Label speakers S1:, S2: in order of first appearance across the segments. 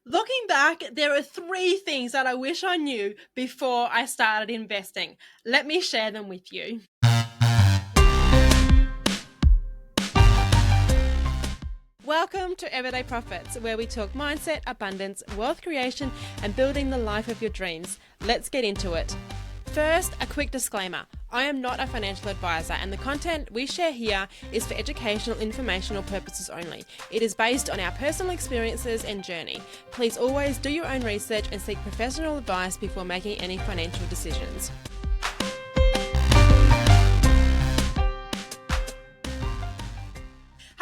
S1: Looking back, there are three things that I wish I knew before I started investing. Let me share them with you. Welcome to Everyday Profits, where we talk mindset, abundance, wealth creation, and building the life of your dreams. Let's get into it. First, a quick disclaimer. I am not a financial advisor, and the content we share here is for educational, informational purposes only. It is based on our personal experiences and journey. Please always do your own research and seek professional advice before making any financial decisions.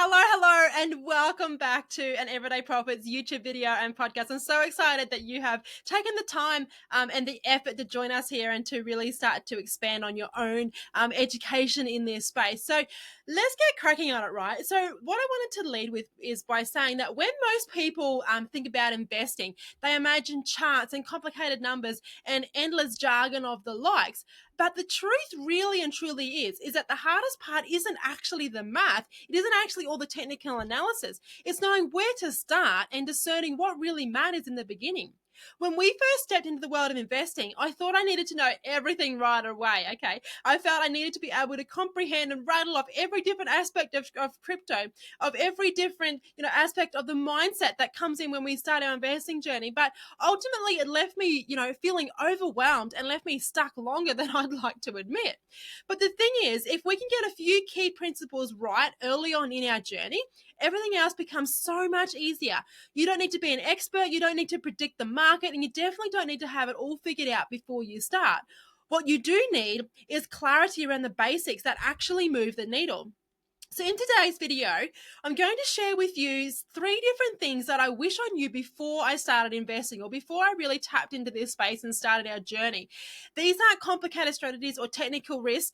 S1: Hello, and welcome back to an Everyday Profits YouTube video and podcast. I'm so excited that you have taken the time and the effort to join us here and to really start to expand on your own education in this space. So let's get cracking on it, right? So what I wanted to lead with is by saying that when most people think about investing, they imagine charts and complicated numbers and endless jargon of the likes. But the truth really and truly is that the hardest part isn't actually the math. It isn't actually all the technical analysis. It's knowing where to start and discerning what really matters in the beginning. When we first stepped into the world of investing, I thought I needed to know everything right away. Okay. I felt I needed to be able to comprehend and rattle off every different aspect of crypto, of every different, aspect of the mindset that comes in when we start our investing journey. But ultimately it left me, feeling overwhelmed and left me stuck longer than I'd like to admit. But the thing is, if we can get a few key principles right early on in our journey, everything else becomes so much easier. You don't need to be an expert, you don't need to predict the market, and you definitely don't need to have it all figured out before you start. What you do need is clarity around the basics that actually move the needle. So in today's video, I'm going to share with you three different things that I wish I knew before I started investing or before I really tapped into this space and started our journey. These aren't complicated strategies or technical risk.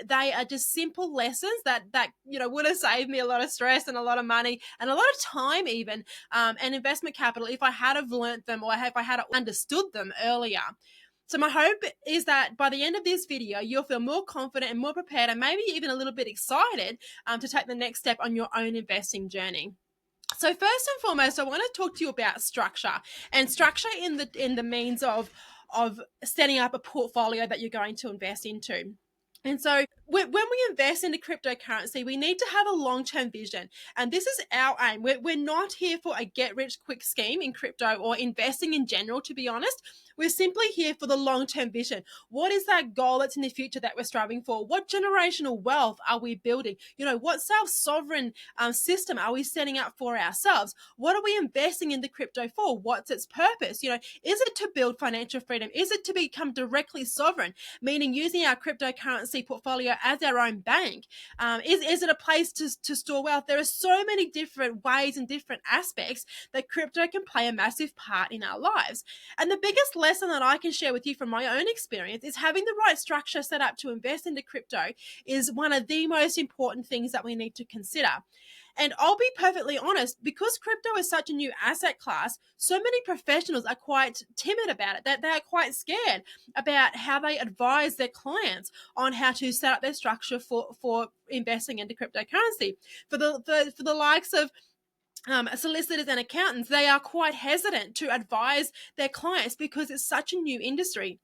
S1: They are just simple lessons that would have saved me a lot of stress and a lot of money and a lot of time even, and investment capital if I had have learnt them or if I had understood them earlier. So my hope is that by the end of this video, you'll feel more confident and more prepared and maybe even a little bit excited to take the next step on your own investing journey. So first and foremost, I want to talk to you about structure, and structure in the means of setting up a portfolio that you're going to invest into. And so when we invest into cryptocurrency, we need to have a long-term vision. And this is our aim. We're not here for a get-rich-quick scheme in crypto or investing in general, to be honest. We're simply here for the long-term vision. What is that goal that's in the future that we're striving for? What generational wealth are we building? What self-sovereign system are we setting up for ourselves? What are we investing into crypto for? What's its purpose? Is it to build financial freedom? Is it to become directly sovereign, meaning using our cryptocurrency portfolio as our own bank? Is it a place to store wealth? There are so many different ways and different aspects that crypto can play a massive part in our lives. And the biggest lesson that I can share with you from my own experience is having the right structure set up to invest into crypto is one of the most important things that we need to consider. And I'll be perfectly honest, because crypto is such a new asset class, so many professionals are quite timid about it, that they are quite scared about how they advise their clients on how to set up their structure for investing into cryptocurrency. For the likes of solicitors and accountants, they are quite hesitant to advise their clients because it's such a new industry.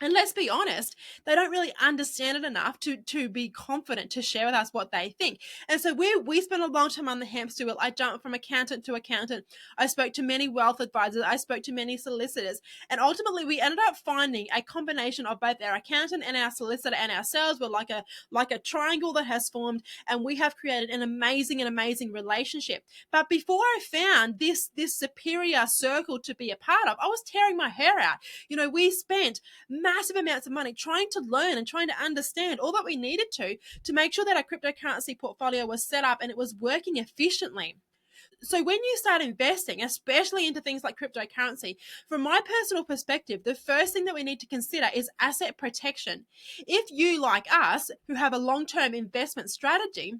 S1: And let's be honest, they don't really understand it enough to be confident to share with us what they think. And so we spent a long time on the hamster wheel. I jumped from accountant to accountant. I spoke to many wealth advisors. I spoke to many solicitors. And ultimately, we ended up finding a combination of both our accountant and our solicitor and ourselves were like a triangle that has formed. And we have created an amazing relationship. But before I found this superior circle to be a part of, I was tearing my hair out. We spent massive amounts of money trying to learn and trying to understand all that we needed to make sure that our cryptocurrency portfolio was set up and it was working efficiently. So when you start investing, especially into things like cryptocurrency, from my personal perspective, the first thing that we need to consider is asset protection. If you, like us, who have a long-term investment strategy,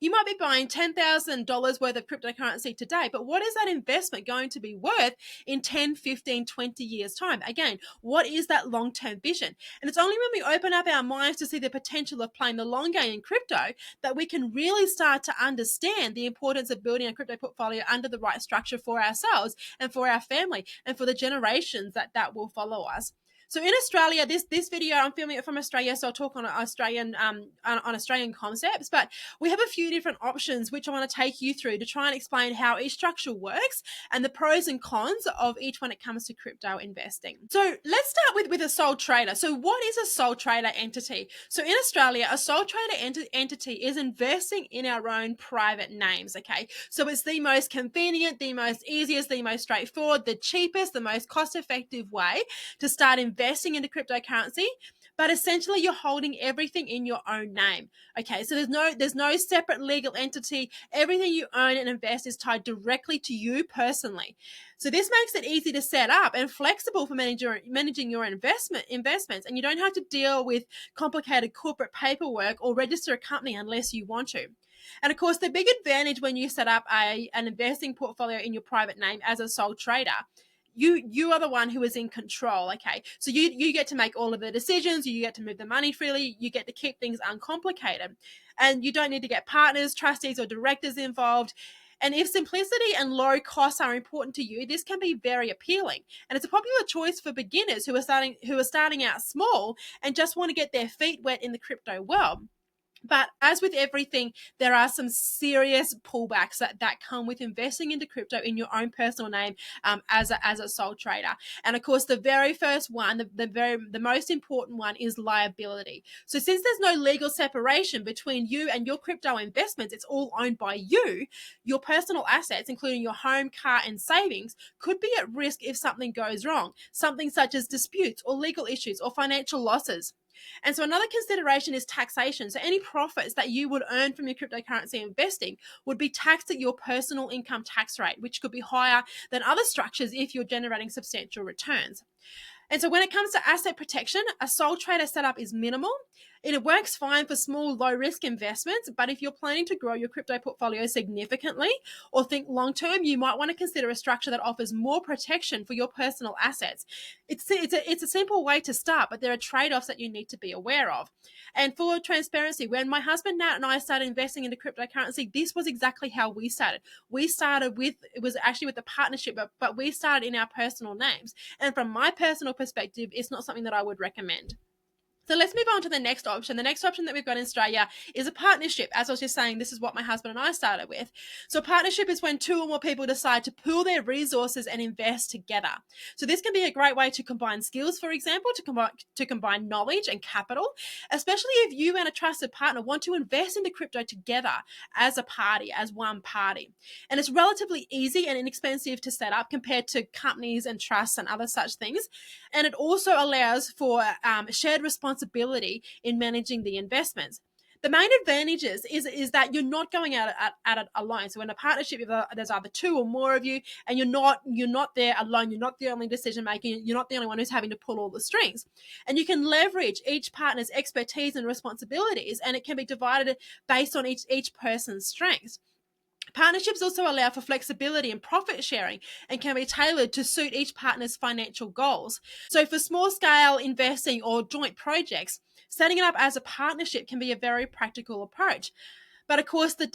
S1: You might be buying $10,000 worth of cryptocurrency today, but what is that investment going to be worth in 10, 15, 20 years' time? Again, what is that long-term vision? And it's only when we open up our minds to see the potential of playing the long game in crypto that we can really start to understand the importance of building a crypto portfolio under the right structure for ourselves and for our family and for the generations that will follow us. So in Australia, this video, I'm filming it from Australia, so I'll talk on Australian concepts, but we have a few different options which I want to take you through to try and explain how each structure works and the pros and cons of each when it comes to crypto investing. So let's start with a sole trader. So what is a sole trader entity? So in Australia, a sole trader entity is investing in our own private names, okay? So it's the most convenient, the most easiest, the most straightforward, the cheapest, the most cost-effective way to start investing into cryptocurrency, but essentially you're holding everything in your own name. Okay, so there's no separate legal entity. Everything you own and invest is tied directly to you personally. So this makes it easy to set up and flexible for managing your investments, and you don't have to deal with complicated corporate paperwork or register a company unless you want to. And of course, the big advantage when you set up an investing portfolio in your private name as a sole trader, you are the one who is in control. Okay, so you get to make all of the decisions, you get to move the money freely, you get to keep things uncomplicated, and you don't need to get partners, trustees, or directors involved. And if simplicity and low costs are important to you, this can be very appealing. And it's a popular choice for beginners who are starting out small and just want to get their feet wet in the crypto world. But as with everything, there are some serious pullbacks that come with investing into crypto in your own personal name as a sole trader. And of course, the very first one, the most important one is liability. So since there's no legal separation between you and your crypto investments, it's all owned by you, your personal assets, including your home, car, and savings, could be at risk if something goes wrong, something such as disputes or legal issues or financial losses. And so another consideration is taxation. So any profits that you would earn from your cryptocurrency investing would be taxed at your personal income tax rate, which could be higher than other structures if you're generating substantial returns. And so when it comes to asset protection, a sole trader setup is minimal. It works fine for small, low-risk investments, but if you're planning to grow your crypto portfolio significantly or think long-term, you might want to consider a structure that offers more protection for your personal assets. It's a simple way to start, but there are trade-offs that you need to be aware of. And for transparency, when my husband Nat and I started investing into cryptocurrency, this was exactly how we started. It was actually with a partnership, but we started in our personal names. And from my personal perspective, it's not something that I would recommend. So let's move on to the next option. The next option that we've got in Australia is a partnership. As I was just saying, this is what my husband and I started with. So a partnership is when two or more people decide to pool their resources and invest together. So this can be a great way to combine skills, for example, to combine knowledge and capital, especially if you and a trusted partner want to invest into crypto together as a party, as one party. And it's relatively easy and inexpensive to set up compared to companies and trusts and other such things. And it also allows for shared responsibility in managing the investments. The main advantages is that you're not going at it alone. So in a partnership, there's either two or more of you, and you're not there alone. You're not the only decision maker. You're not the only one who's having to pull all the strings. And you can leverage each partner's expertise and responsibilities, and it can be divided based on each person's strengths. Partnerships also allow for flexibility and profit sharing and can be tailored to suit each partner's financial goals. So for small scale investing or joint projects, setting it up as a partnership can be a very practical approach. But of course, the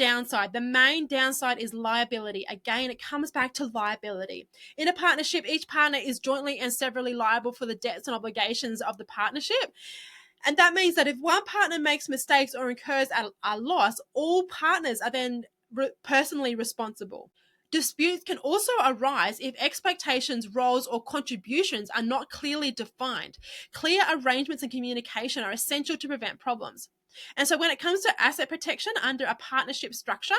S1: main downside is liability. Again, it comes back to liability. In a partnership, each partner is jointly and severally liable for the debts and obligations of the partnership. And that means that if one partner makes mistakes or incurs a loss, all partners are then personally responsible. Disputes can also arise if expectations, roles, or contributions are not clearly defined. Clear arrangements and communication are essential to prevent problems. And so when it comes to asset protection under a partnership structure,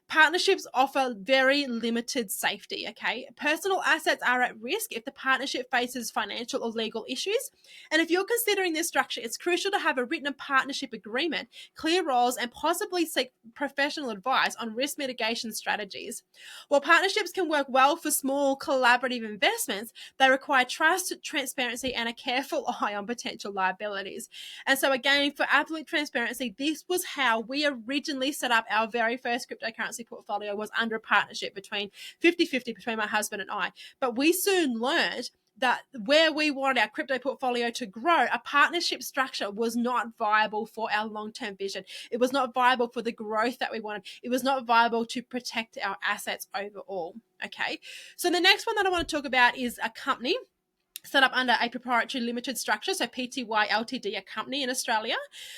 S1: Partnerships offer very limited safety, okay? Personal assets are at risk if the partnership faces financial or legal issues. And if you're considering this structure, it's crucial to have a written partnership agreement, clear roles, and possibly seek professional advice on risk mitigation strategies. While partnerships can work well for small collaborative investments, they require trust, transparency, and a careful eye on potential liabilities. And so again, for absolute transparency, this was how we originally set up our very first cryptocurrency portfolio, was under a partnership between 50-50 between my husband and I. But we soon learned that where we wanted our crypto portfolio to grow, a partnership structure was not viable for our long-term vision. It was not viable for the growth that we wanted. It was not viable to protect our assets overall. Okay. So the next one that I want to talk about is a company set up under a proprietary limited structure, so PTY Ltd, a company in Australia.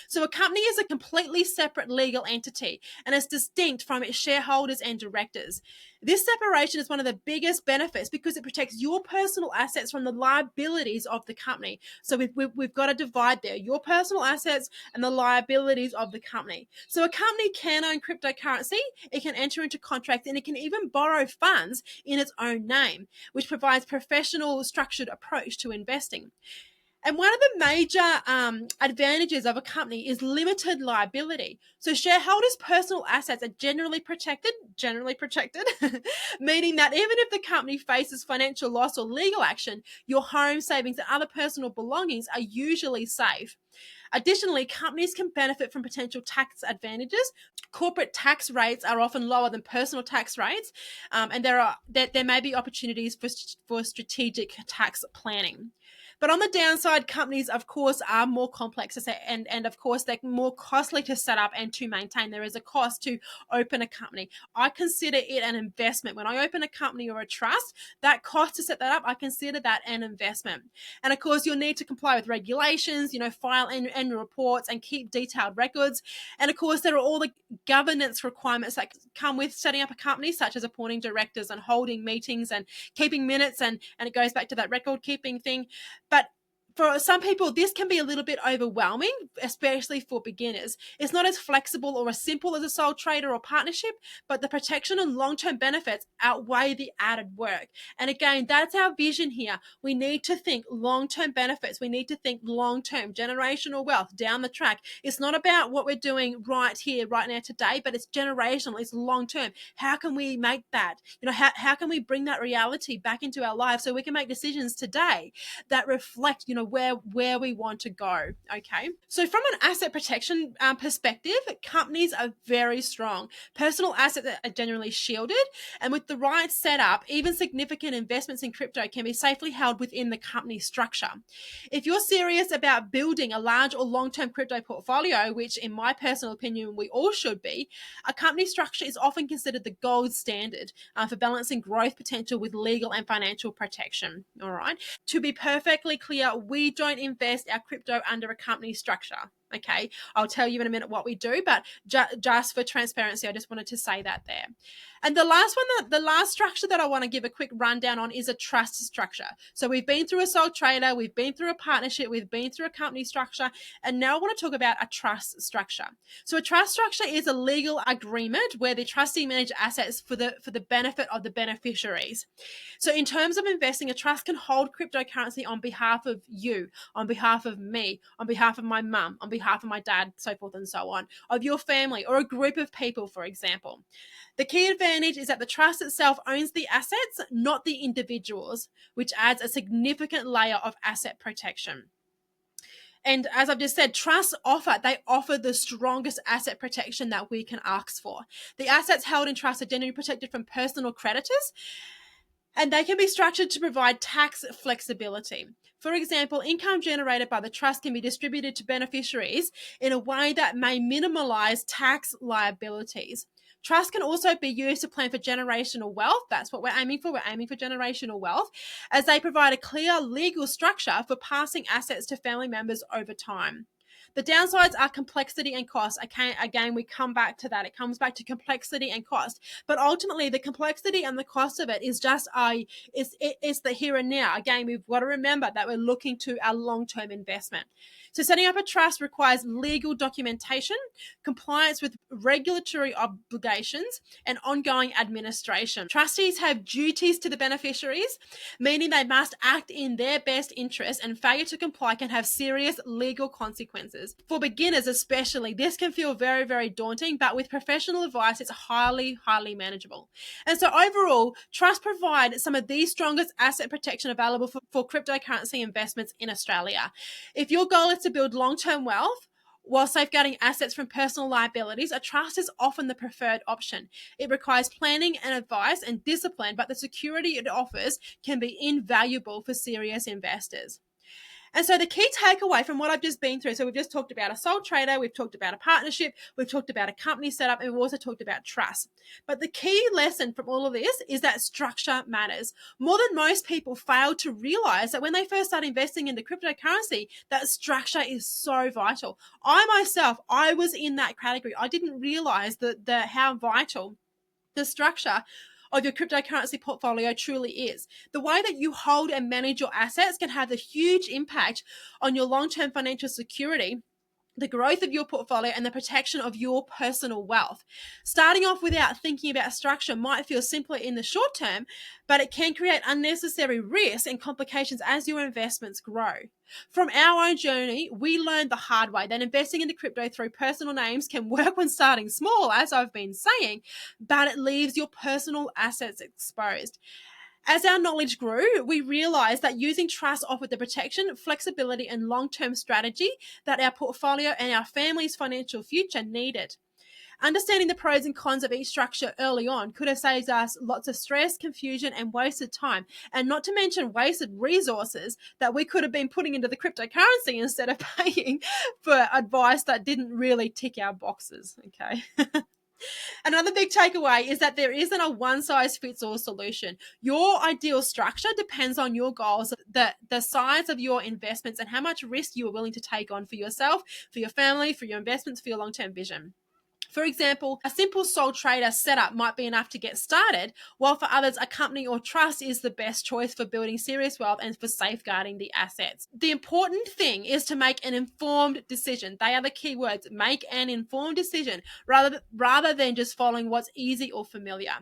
S1: So a company is a completely separate legal entity and is distinct from its shareholders and directors. This separation is one of the biggest benefits because it protects your personal assets from the liabilities of the company. So we've got to divide there, your personal assets and the liabilities of the company. So a company can own cryptocurrency, it can enter into contracts, and it can even borrow funds in its own name, which provides professional structured approach to investing. And one of the major advantages of a company is limited liability. So shareholders' personal assets are generally protected, meaning that even if the company faces financial loss or legal action, your home, savings, and other personal belongings are usually safe. Additionally, companies can benefit from potential tax advantages. Corporate tax rates are often lower than personal tax rates, and there may be opportunities for strategic tax planning. But on the downside, companies, of course, are more complex to say, and of course, they're more costly to set up and to maintain. There is a cost to open a company. I consider it an investment. When I open a company or a trust, that cost to set that up, I consider that an investment. And of course, you'll need to comply with regulations, file annual reports and keep detailed records. And of course, there are all the governance requirements that come with setting up a company, such as appointing directors and holding meetings and keeping minutes. And it goes back to that record keeping thing. But for some people, this can be a little bit overwhelming, especially for beginners. It's not as flexible or as simple as a sole trader or partnership, but the protection and long-term benefits outweigh the added work. And again, that's our vision here. We need to think long-term benefits. We need to think long-term generational wealth down the track. It's not about what we're doing right here, right now, today, but it's generational, it's long-term. How can we make that? How can we bring that reality back into our lives so we can make decisions today that reflect, where we want to go. Okay. So from an asset protection perspective, companies are very strong. Personal assets are generally shielded, and with the right setup, even significant investments in crypto can be safely held within the company structure. If you're serious about building a large or long-term crypto portfolio, which in my personal opinion, we all should be, a company structure is often considered the gold standard for balancing growth potential with legal and financial protection. All right. To be perfectly clear, we don't invest our crypto under a company structure. Okay, I'll tell you in a minute what we do, but just for transparency, I just wanted to say that there. And the last structure that I want to give a quick rundown on is a trust structure. So we've been through a sole trader, we've been through a partnership, we've been through a company structure, and now I want to talk about a trust structure. So a trust structure is a legal agreement where the trustee manages assets for the benefit of the beneficiaries. So in terms of investing, a trust can hold cryptocurrency on behalf of you, on behalf of me, on behalf of my mum, on behalf of my dad, so forth and so on, of your family or a group of people, for example. The key advantage is that the trust itself owns the assets, not the individuals, which adds a significant layer of asset protection. And as I've just said, trusts offer the strongest asset protection that we can ask for. The assets held in trust are generally protected from personal creditors, and they can be structured to provide tax flexibility. For example, income generated by the trust can be distributed to beneficiaries in a way that may minimize tax liabilities. Trust can also be used to plan for generational wealth. That's what we're aiming for. We're aiming for generational wealth, as they provide a clear legal structure for passing assets to family members over time. The downsides are complexity and cost. Okay, again, we come back to that. It comes back to complexity and cost. But ultimately, the complexity and the cost of it is just it's the here and now. Again, we've got to remember that we're looking to our long-term investment. So setting up a trust requires legal documentation, compliance with regulatory obligations, and ongoing administration. Trustees have duties to the beneficiaries, meaning they must act in their best interest, and failure to comply can have serious legal consequences. For beginners especially, this can feel very, very daunting, but with professional advice, it's highly, highly manageable. And so overall, trusts provide some of the strongest asset protection available for cryptocurrency investments in Australia. If your goal is to build long-term wealth, while safeguarding assets from personal liabilities, a trust is often the preferred option. It requires planning and advice and discipline, but the security it offers can be invaluable for serious investors. And so the key takeaway from what I've just been through, so we've just talked about a sole trader, we've talked about a partnership, we've talked about a company setup, and we've also talked about trust. But the key lesson from all of this is that structure matters. More than most people fail to realize that when they first start investing into cryptocurrency, that structure is so vital. I was in that category. I didn't realize how vital the structure of your cryptocurrency portfolio truly is. The way that you hold and manage your assets can have a huge impact on your long-term financial security, the growth of your portfolio, and the protection of your personal wealth. Starting off without thinking about structure might feel simpler in the short term, but it can create unnecessary risks and complications as your investments grow. From our own journey, we learned the hard way that investing into crypto through personal names can work when starting small, as I've been saying, but it leaves your personal assets exposed. As our knowledge grew, we realized that using trust offered the protection, flexibility, and long-term strategy that our portfolio and our family's financial future needed. Understanding the pros and cons of each structure early on could have saved us lots of stress, confusion, and wasted time, and not to mention wasted resources that we could have been putting into the cryptocurrency instead of paying for advice that didn't really tick our boxes. Okay. Another big takeaway is that there isn't a one-size-fits-all solution. Your ideal structure depends on your goals, the size of your investments, and how much risk you are willing to take on for yourself, for your family, for your investments, for your long-term vision. For example, a simple sole trader setup might be enough to get started, while for others, a company or trust is the best choice for building serious wealth and for safeguarding the assets. The important thing is to make an informed decision. They are the key words. Make an informed decision rather than just following what's easy or familiar.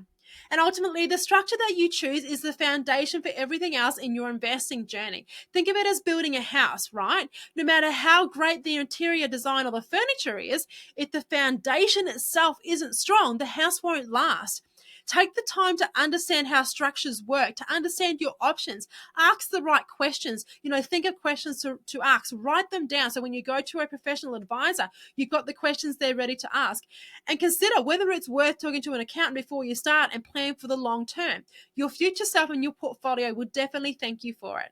S1: And ultimately, the structure that you choose is the foundation for everything else in your investing journey. Think of it as building a house, right? No matter how great the interior design or the furniture is, if the foundation itself isn't strong, the house won't last. Take the time to understand how structures work, to understand your options, ask the right questions, think of questions to ask, write them down. So when you go to a professional advisor, you've got the questions there ready to ask, and consider whether it's worth talking to an accountant before you start, and plan for the long term. Your future self and your portfolio would definitely thank you for it.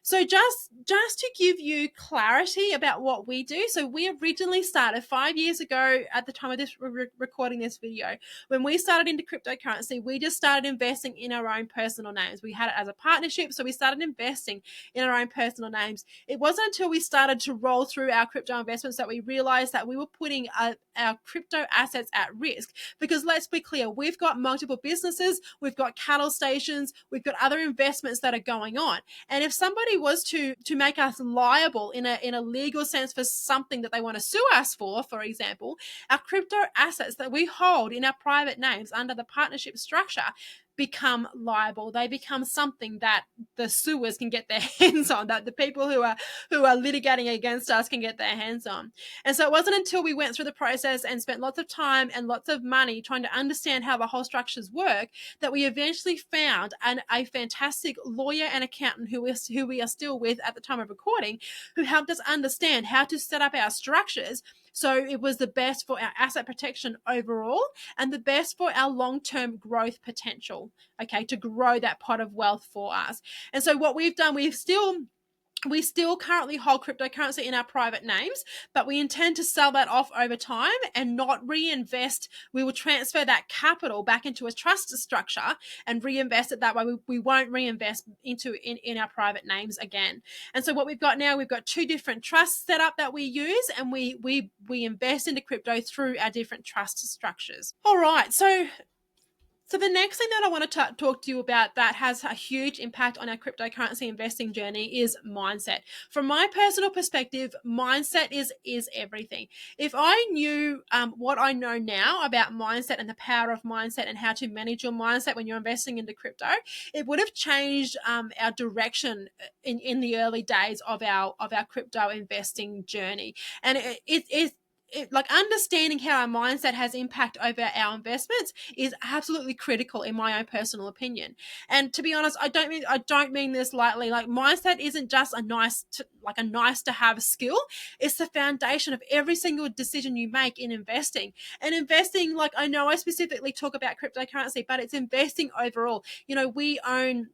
S1: So just to give you clarity about what we do, so we originally started 5 years ago at the time of this recording this video. When we started into cryptocurrency, we just started investing in our own personal names. We had it as a partnership, so we started investing in our own personal names. It wasn't until we started to roll through our crypto investments that we realized that we were putting our crypto assets at risk. Because let's be clear, we've got multiple businesses, we've got cattle stations, we've got other investments that are going on. And if somebody was to make us liable in a legal sense for something that they want to sue us for example, our crypto assets that we hold in our private names under the partnership structure become liable. They become something that the suers can get their hands on, that the people who are litigating against us can get their hands on. And so it wasn't until we went through the process and spent lots of time and lots of money trying to understand how the whole structures work that we eventually found a fantastic lawyer and accountant who we are still with at the time of recording, who helped us understand how to set up our structures so it was the best for our asset protection overall and the best for our long-term growth potential, okay, to grow that pot of wealth for us. And so what we've done, we've still we still currently hold cryptocurrency in our private names, but we intend to sell that off over time and not reinvest. We will transfer that capital back into a trust structure and reinvest it that way. We won't reinvest in our private names again. And so what we've got now, we've got two different trusts set up that we use, and we invest into crypto through our different trust structures. All right, so the next thing that I want to talk to you about that has a huge impact on our cryptocurrency investing journey is mindset. From my personal perspective, mindset is everything. If I knew what I know now about mindset and the power of mindset and how to manage your mindset when you're investing into crypto, it would have changed our direction in the early days of our crypto investing journey. And like understanding how our mindset has impact over our investments is absolutely critical in my own personal opinion. And to be honest, I don't mean this lightly. Like, mindset isn't just a nice to have skill. It's the foundation of every single decision you make in investing. And investing, like, I know I specifically talk about cryptocurrency, but it's investing overall. You know, we own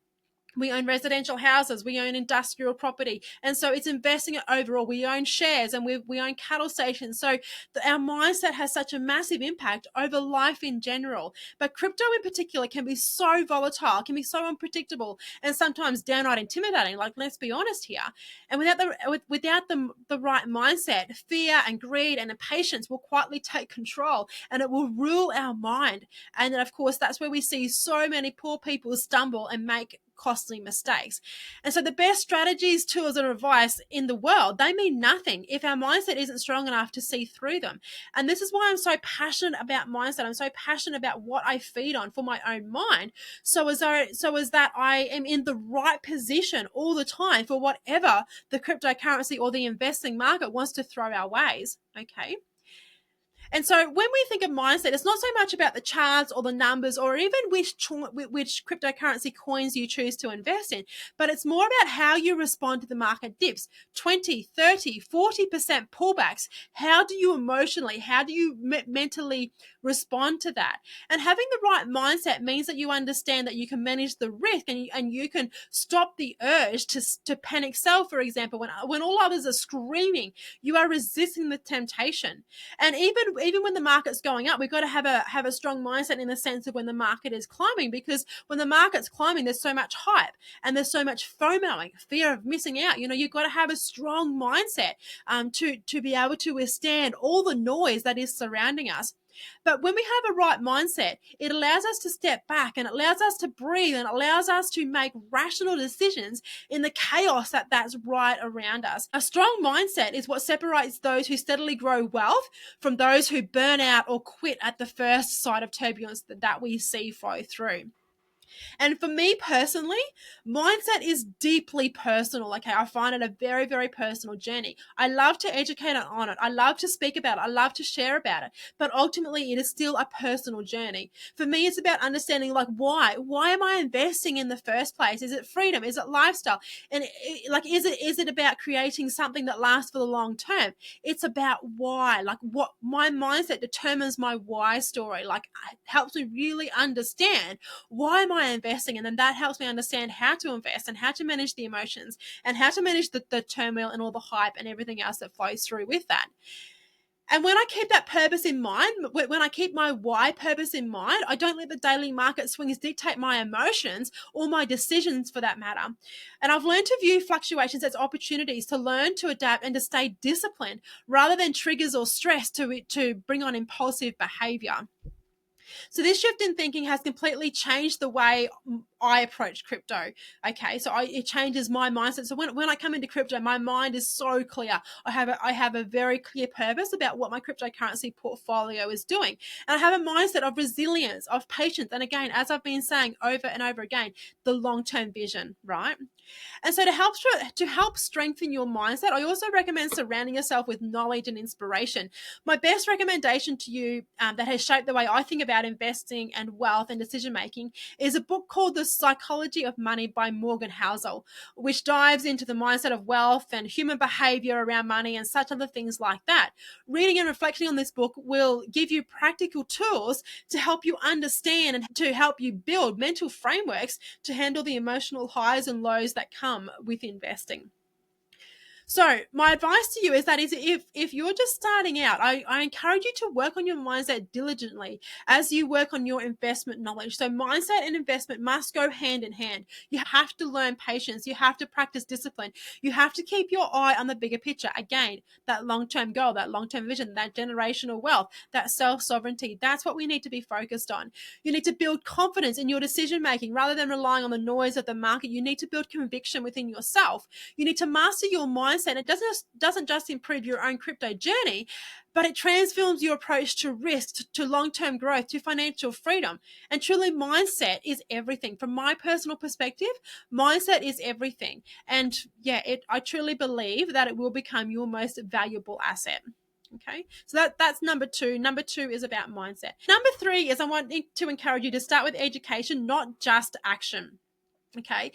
S1: residential houses, we own industrial property, and so it's investing it overall. We own shares, and we own cattle stations. So our mindset has such a massive impact over life in general. But crypto in particular can be so volatile, can be so unpredictable, and sometimes downright intimidating. Like, let's be honest here. And without the right mindset, fear and greed and impatience will quietly take control, and it will rule our mind. And then, of course, that's where we see so many poor people stumble and make costly mistakes. And so the best strategies, tools, and advice in the world, they mean nothing if our mindset isn't strong enough to see through them. And this is why I'm so passionate about mindset. I'm so passionate about what I feed on for my own mind, so as that I am in the right position all the time for whatever the cryptocurrency or the investing market wants to throw our ways. Okay. And so when we think of mindset, it's not so much about the charts or the numbers or even which cryptocurrency coins you choose to invest in, but it's more about how you respond to the market dips, 20, 30, 40% pullbacks. How do you emotionally, how do you mentally respond to that? And having the right mindset means that you understand that you can manage the risk, and you can stop the urge to panic sell, for example, when all others are screaming. You are resisting the temptation. And even when the market's going up, we've got to have a strong mindset in the sense of when the market is climbing, because when the market's climbing, there's so much hype and there's so much FOMOing, fear of missing out. You know, you've got to have a strong mindset to be able to withstand all the noise that is surrounding us. But when we have a right mindset, it allows us to step back, and it allows us to breathe, and it allows us to make rational decisions in the chaos that's right around us. A strong mindset is what separates those who steadily grow wealth from those who burn out or quit at the first sight of turbulence that we see flow through. And for me personally, mindset is deeply personal. Okay, I find it a very, very personal journey. I love to educate on it. I love to speak about it. I love to share about it. But ultimately, it is still a personal journey. For me, it's about understanding, like, why? Why am I investing in the first place? Is it freedom? Is it lifestyle? And is it about creating something that lasts for the long term? It's about why. Like, what my mindset determines my why story. Like, it helps me really understand why am I investing, and then that helps me understand how to invest and how to manage the emotions and how to manage the turmoil and all the hype and everything else that flows through with that. And when I keep that purpose in mind, when I keep my why purpose in mind, I don't let the daily market swings dictate my emotions or my decisions, for that matter. And I've learned to view fluctuations as opportunities to learn, to adapt, and to stay disciplined rather than triggers or stress to bring on impulsive behavior. So this shift in thinking has completely changed the way I approach crypto. Okay, so it changes my mindset. So when I come into crypto, my mind is so clear. I have a very clear purpose about what my cryptocurrency portfolio is doing. And I have a mindset of resilience, of patience. And again, as I've been saying over and over again, the long-term vision, right? And so to help strengthen your mindset, I also recommend surrounding yourself with knowledge and inspiration. My best recommendation to you that has shaped the way I think about investing and wealth and decision making is a book called The Psychology of Money by Morgan Housel, which dives into the mindset of wealth and human behavior around money and such other things like that. Reading and reflecting on this book will give you practical tools to help you understand and to help you build mental frameworks to handle the emotional highs and lows that come with investing. So my advice to you is that if you're just starting out, I encourage you to work on your mindset diligently as you work on your investment knowledge. So mindset and investment must go hand in hand. You have to learn patience. You have to practice discipline. You have to keep your eye on the bigger picture. Again, that long-term goal, that long-term vision, that generational wealth, that self-sovereignty. That's what we need to be focused on. You need to build confidence in your decision making rather than relying on the noise of the market. You need to build conviction within yourself. You need to master your mindset. It doesn't just improve your own crypto journey, but it transforms your approach to risk, to long-term growth, to financial freedom. And truly, mindset is everything. From my personal perspective, mindset is everything. And yeah, I truly believe that it will become your most valuable asset. Okay, so that's number two. Number two is about mindset. Number three is I want to encourage you to start with education, not just action. Okay,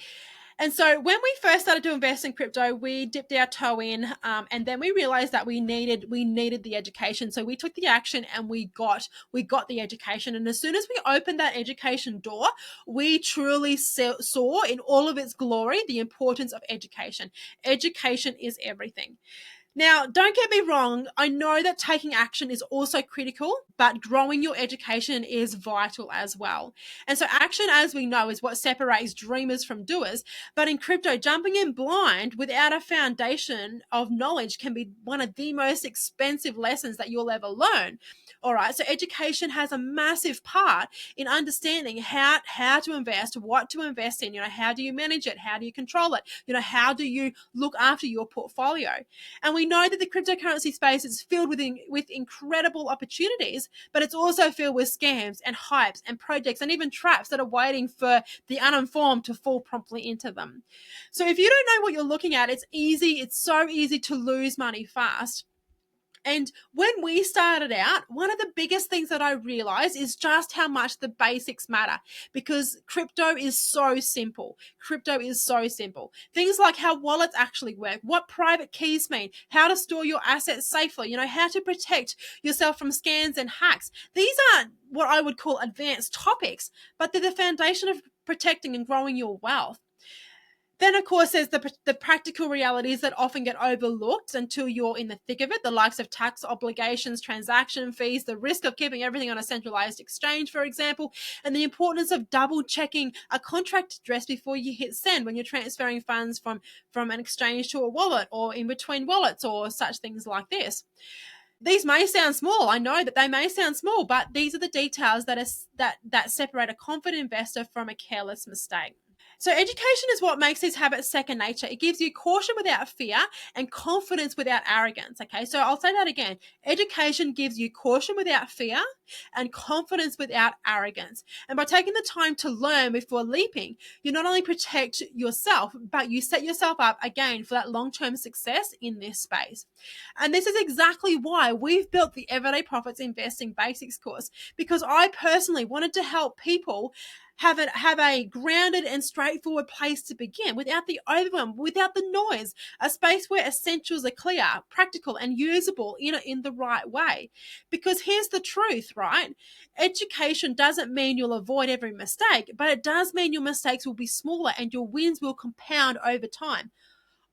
S1: and so when we first started to invest in crypto, we dipped our toe in, and then we realized that we needed the education. So we took the action and we got the education. And as soon as we opened that education door, we truly saw in all of its glory the importance of education. Education is everything. Now, don't get me wrong. I know that taking action is also critical, but growing your education is vital as well. And so action, as we know, is what separates dreamers from doers. But in crypto, jumping in blind without a foundation of knowledge can be one of the most expensive lessons that you'll ever learn. All right. So education has a massive part in understanding how to invest, what to invest in, how do you manage it? How do you control it? How do you look after your portfolio? And we know that the cryptocurrency space is filled with incredible opportunities, but it's also filled with scams and hypes and projects and even traps that are waiting for the uninformed to fall promptly into them. So if you don't know what you're looking at, it's so easy to lose money fast. And when we started out, one of the biggest things that I realized is just how much the basics matter, because crypto is so simple. Crypto is so simple. Things like how wallets actually work, what private keys mean, how to store your assets safely, how to protect yourself from scams and hacks. These aren't what I would call advanced topics, but they're the foundation of protecting and growing your wealth. Then, of course, there's the practical realities that often get overlooked until you're in the thick of it, the likes of tax obligations, transaction fees, the risk of keeping everything on a centralized exchange, for example, and the importance of double checking a contract address before you hit send when you're transferring funds from an exchange to a wallet or in between wallets or such things like this. These may sound small. I know that they may sound small, but these are the details that separate a confident investor from a careless mistake. So education is what makes these habits second nature. It gives you caution without fear and confidence without arrogance. Okay, so I'll say that again. Education gives you caution without fear and confidence without arrogance. And by taking the time to learn before leaping, you not only protect yourself, but you set yourself up again for that long-term success in this space. And this is exactly why we've built the Everyday Profits Investing Basics course, because I personally wanted to help people have a grounded and straightforward place to begin without the overwhelm, without the noise, a space where essentials are clear, practical, and usable in the right way. Because here's the truth, right? Education doesn't mean you'll avoid every mistake, but it does mean your mistakes will be smaller and your wins will compound over time.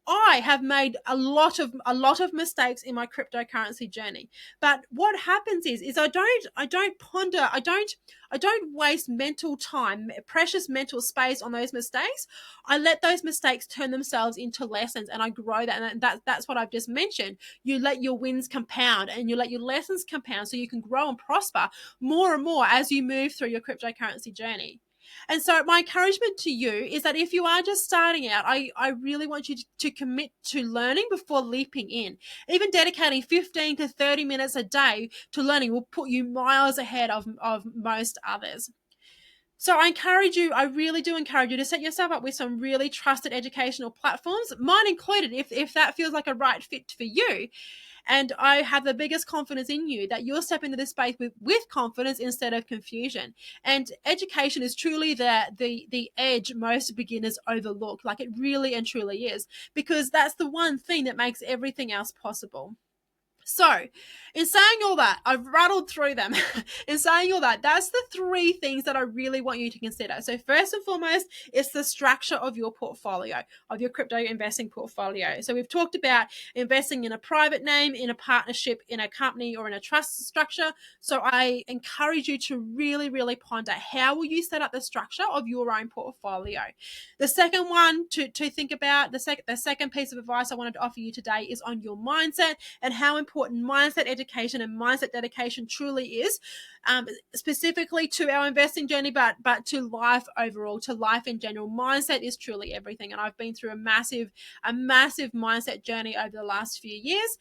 S1: I have made a lot of mistakes in my cryptocurrency journey. But what happens is I don't ponder, I don't waste mental time, precious mental space on those mistakes. I let those mistakes turn themselves into lessons and I grow that. And that's what I've just mentioned. You let your wins compound and you let your lessons compound so you can grow and prosper more and more as you move through your cryptocurrency journey. And so my encouragement to you is that if you are just starting out, I really want you to commit to learning before leaping in. Even dedicating 15 to 30 minutes a day to learning will put you miles ahead of most others. So I really do encourage you to set yourself up with some really trusted educational platforms, mine included, if that feels like a right fit for you. And I have the biggest confidence in you that you'll step into this space with confidence instead of confusion. And education is truly the edge most beginners overlook. Like it really and truly is, because that's the one thing that makes everything else possible. So, in saying all that, I've rattled through them. In saying all that, that's the three things that I really want you to consider. So, first and foremost, it's the structure of your portfolio, of your crypto investing portfolio. So, we've talked about investing in a private name, in a partnership, in a company, or in a trust structure. So, I encourage you to really, really ponder how will you set up the structure of your own portfolio. The second one to think about, the second piece of advice I wanted to offer you today is on your mindset and how important mindset education and mindset dedication truly is, specifically to our investing journey, but to life overall, to life in general. Mindset is truly everything, and I've been through a massive mindset journey over the last few years.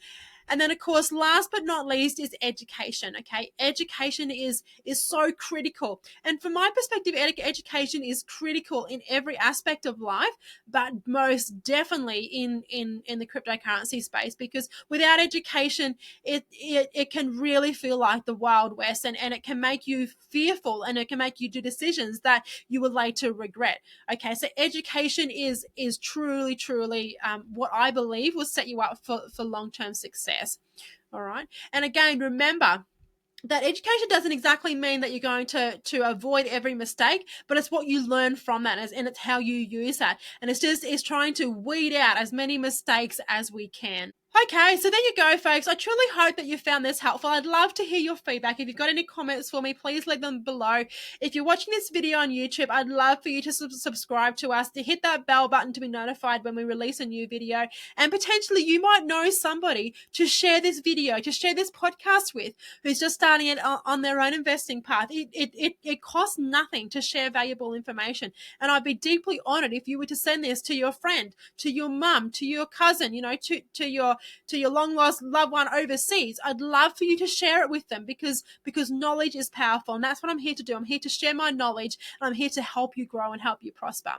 S1: And then, of course, last but not least is education. Okay, education is so critical, and from my perspective, education is critical in every aspect of life, but most definitely in the cryptocurrency space, because without education, it can really feel like the Wild West, and it can make you fearful, and it can make you do decisions that you will later regret. Okay, so education is truly what I believe will set you up for long-term success. All right. And again, remember that education doesn't exactly mean that you're going to avoid every mistake, but it's what you learn from that, and it's how you use that, and it's trying to weed out as many mistakes as we can. Okay, so there you go, folks. I truly hope that you found this helpful. I'd love to hear your feedback. If you've got any comments for me, please leave them below. If you're watching this video on YouTube, I'd love for you to subscribe to us, to hit that bell button to be notified when we release a new video. And potentially you might know somebody to share this video, to share this podcast with, who's just starting it on their own investing path. It costs nothing to share valuable information. And I'd be deeply honored if you were to send this to your friend, to your mum, to your cousin, to your long lost loved one overseas. I'd love for you to share it with them, because knowledge is powerful, and that's what I'm here to do. I'm here to share my knowledge, and I'm here to help you grow and help you prosper.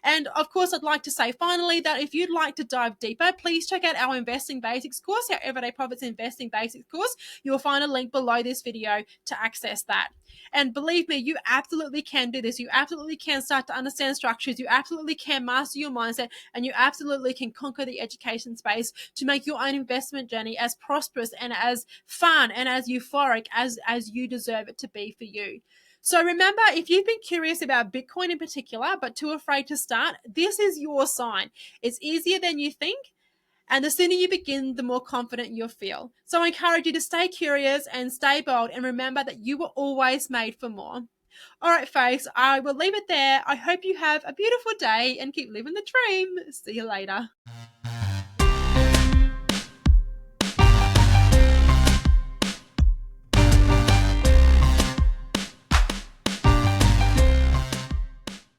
S1: And of course, I'd like to say finally that if you'd like to dive deeper, please check out our investing basics course, our Everyday Profits Investing Basics course. You will find a link below this video to access that. And believe me, you absolutely can do this. You absolutely can start to understand structures. You absolutely can master your mindset, and you absolutely can conquer the education space to make your own investment journey as prosperous and as fun and as euphoric as you deserve it to be for you. So remember, if you've been curious about Bitcoin in particular, but too afraid to start, this is your sign. It's easier than you think. And the sooner you begin, the more confident you'll feel. So I encourage you to stay curious and stay bold, and remember that you were always made for more. All right, folks, I will leave it there. I hope you have a beautiful day and keep living the dream. See you later.